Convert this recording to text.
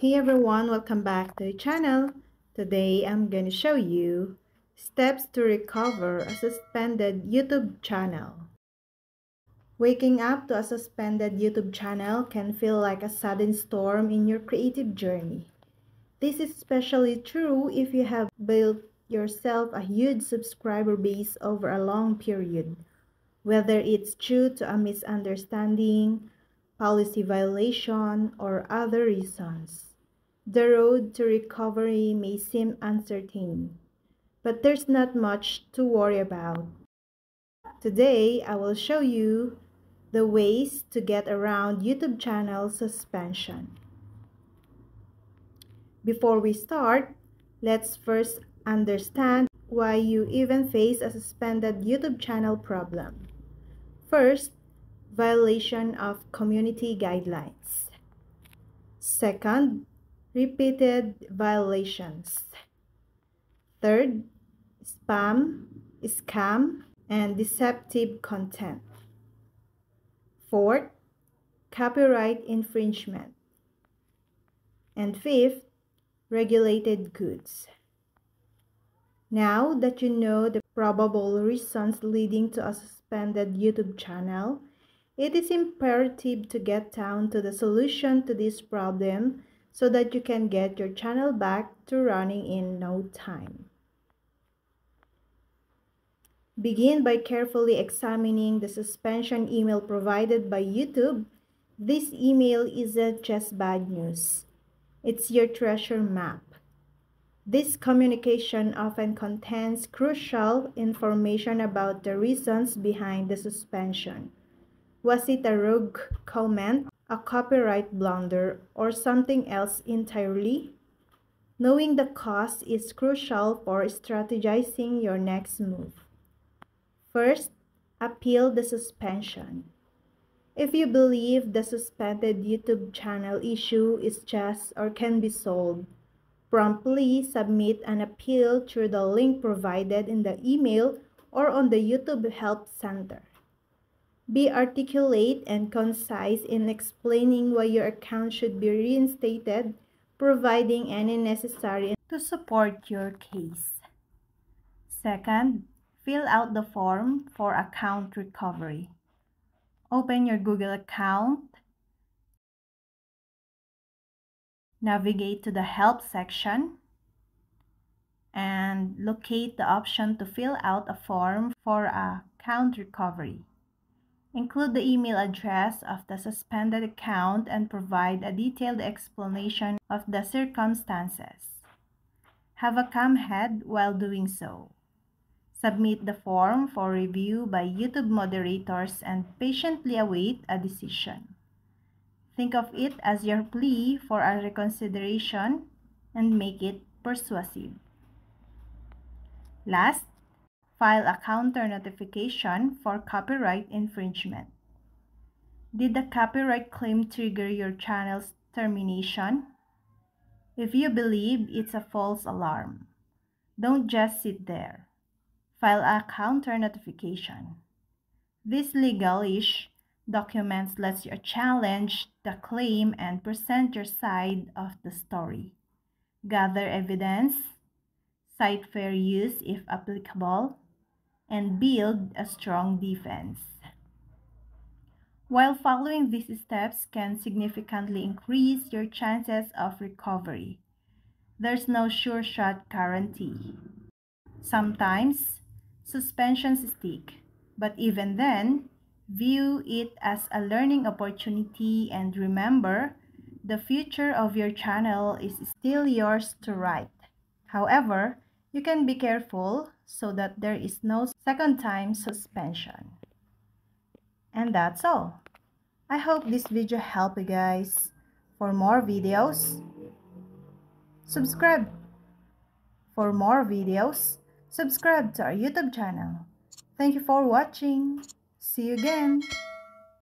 Hey everyone, welcome back to the channel. Today I'm going to show you steps to recover a suspended YouTube channel. Waking up to a suspended YouTube channel can feel like a sudden storm in your creative journey. This is especially true if you have built yourself a huge subscriber base over a long period, whether it's due to a misunderstanding, policy violation, or other reasons. The road to recovery may seem uncertain, but there's not much to worry about. Today, I will show you the ways to get around YouTube channel suspension. Before we start, let's first understand why you even face a suspended YouTube channel problem. First, violation of community guidelines. Second, repeated violations. Third, spam, scam, and deceptive content. Fourth, copyright infringement. And fifth, regulated goods. Now that you know the probable reasons leading to a suspended YouTube channel, it is imperative to get down to the solution to this problem so that you can get your channel back to running in no time. Begin by carefully examining the suspension email provided by YouTube. This email isn't just bad news. It's your treasure map. This communication often contains crucial information about the reasons behind the suspension. Was it a rogue comment, a copyright blunder, or something else entirely? Knowing the cause is crucial for strategizing your next move. First, appeal the suspension. If you believe the suspended YouTube channel issue is just or can be solved, promptly submit an appeal through the link provided in the email or on the YouTube Help Center. Be articulate and concise in explaining why your account should be reinstated, providing any necessary to support your case. Second, fill out the form for account recovery. Open your Google account, navigate to the Help section, and locate the option to fill out a form for account recovery. Include the email address of the suspended account and provide a detailed explanation of the circumstances. Have a calm head while doing so. Submit the form for review by YouTube moderators and patiently await a decision. Think of it as your plea for a reconsideration and make it persuasive. Last, file a counter notification for copyright infringement. Did the copyright claim trigger your channel's termination? If you believe it's a false alarm, don't just sit there. File a counter notification. This legal-ish document lets you challenge the claim and present your side of the story. Gather evidence, cite fair use if applicable, and build a strong defense. While following these steps can significantly increase your chances of recovery, there's no sure-shot guarantee. Sometimes, suspensions stick, but even then, view it as a learning opportunity and remember, the future of your channel is still yours to write. However, you can be careful so that there is no second-time suspension. And that's all. I hope this video helped you guys. For more videos, subscribe. For more videos, subscribe to our YouTube channel. Thank you for watching. See you again.